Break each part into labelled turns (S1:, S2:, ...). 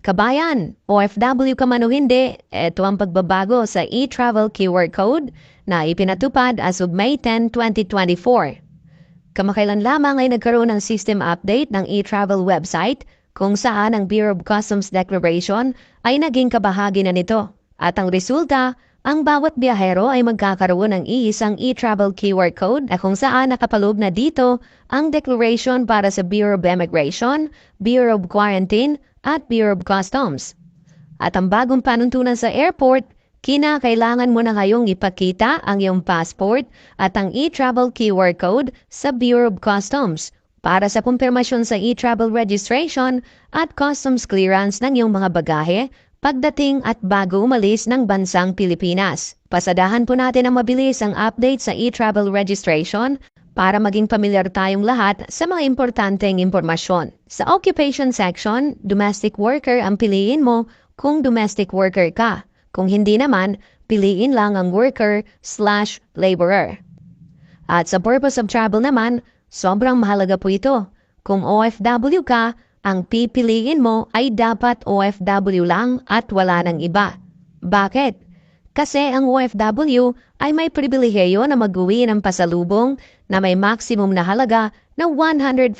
S1: Kabayan, OFW ka man o hindi, ito ang pagbabago sa e-travel keyword code na ipinatupad as of May 10, 2024. Kamakailan lamang ay nagkaroon ng system update ng e-travel website kung saan ang Bureau of Customs Declaration ay naging kabahagi na nito. At ang resulta, ang bawat biyahero ay magkakaroon ng iisang e-travel keyword code na kung saan nakapaloob na dito ang declaration para sa Bureau of Immigration, Bureau of Quarantine, at Bureau of Customs. At ang bagong panuntunan sa airport, kinakailangan mo na ngayong ipakita ang iyong passport at ang e-travel keyword code sa Bureau of Customs para sa kumpirmasyon sa e-travel registration at customs clearance ng iyong mga bagahe pagdating at bago umalis ng bansang Pilipinas. Pasadahan po natin ang mabilis ang update sa e-travel registration para maging pamilyar tayong lahat sa mga importanteng impormasyon. Sa occupation section, domestic worker ang piliin mo kung domestic worker ka. Kung hindi naman, piliin lang ang worker/laborer. At sa purpose of travel naman, sobrang mahalaga po ito. Kung OFW ka, ang pipiliin mo ay dapat OFW lang at wala ng iba. Bakit? Kasi ang OFW ay may pribilehiyo na mag-uwi ng pasalubong na may maximum na halaga na 150,000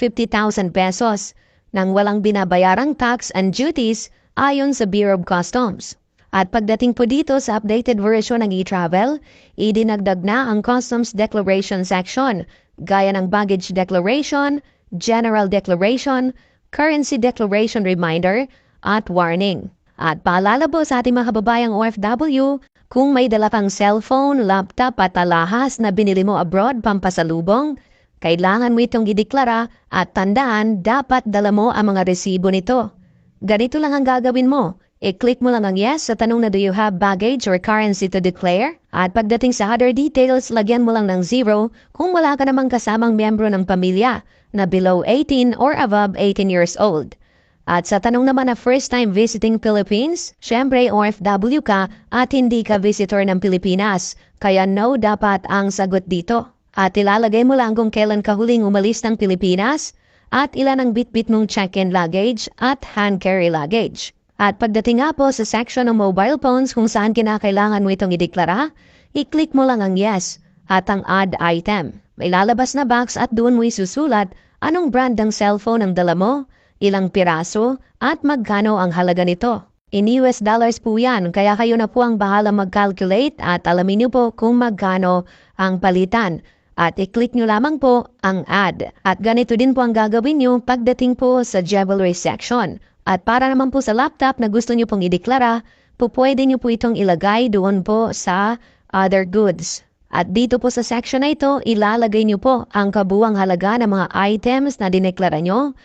S1: pesos nang walang binabayarang tax and duties ayon sa Bureau of Customs. At pagdating po dito sa updated version ng e-travel, idinagdag na ang Customs Declaration section gaya ng Baggage Declaration, General Declaration, Currency Declaration Reminder, at Warning. At paalala po sa ating mga kababayang OFW, kung may dala kang cellphone, laptop at alahas na binili mo abroad pampasalubong, kailangan mo itong ideklara at tandaan dapat dala mo ang mga resibo nito. Ganito lang ang gagawin mo. I-click mo lang ang yes sa tanong na do you have baggage or currency to declare? At pagdating sa other details, lagyan mo lang ng 0 kung wala ka namang kasamang miyembro ng pamilya na below 18 or above 18 years old. At sa tanong naman na first time visiting Philippines, syempre OFW ka at hindi ka visitor ng Pilipinas, kaya no dapat ang sagot dito. At ilalagay mo lang kung kailan ka huling umalis ng Pilipinas at ilan ang bitbit mong check-in luggage at hand carry luggage. At pagdating nga po sa section ng mobile phones kung saan kinakailangan mo itong ideklara, i-click mo lang ang yes at ang add item. May lalabas na box at doon mo isusulat anong brand ng cellphone ang dala mo, ilang piraso, at magkano ang halaga nito. In US dollars po yan, kaya kayo na po ang bahala mag-calculate at alamin niyo po kung magkano ang palitan. At i-click nyo lamang po ang add. At ganito din po ang gagawin nyo pagdating po sa jewelry section. At para naman po sa laptop na gusto nyo pong ideklara, pwede nyo po itong ilagay doon po sa other goods. At dito po sa section na ito, ilalagay nyo po ang kabuuang halaga ng mga items na dineklara nyo.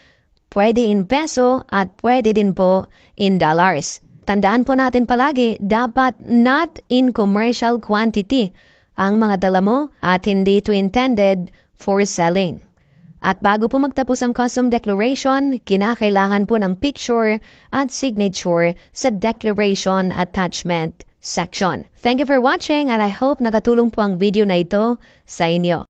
S1: Pwede in peso at pwede din po in dollars. Tandaan po natin palagi, dapat not in commercial quantity ang mga dala mo at hindi ito intended for selling. At bago po magtapos ang custom declaration, kinakailangan po ng picture at signature sa declaration attachment section. Thank you for watching and I hope nakatulong po ang video na ito sa inyo.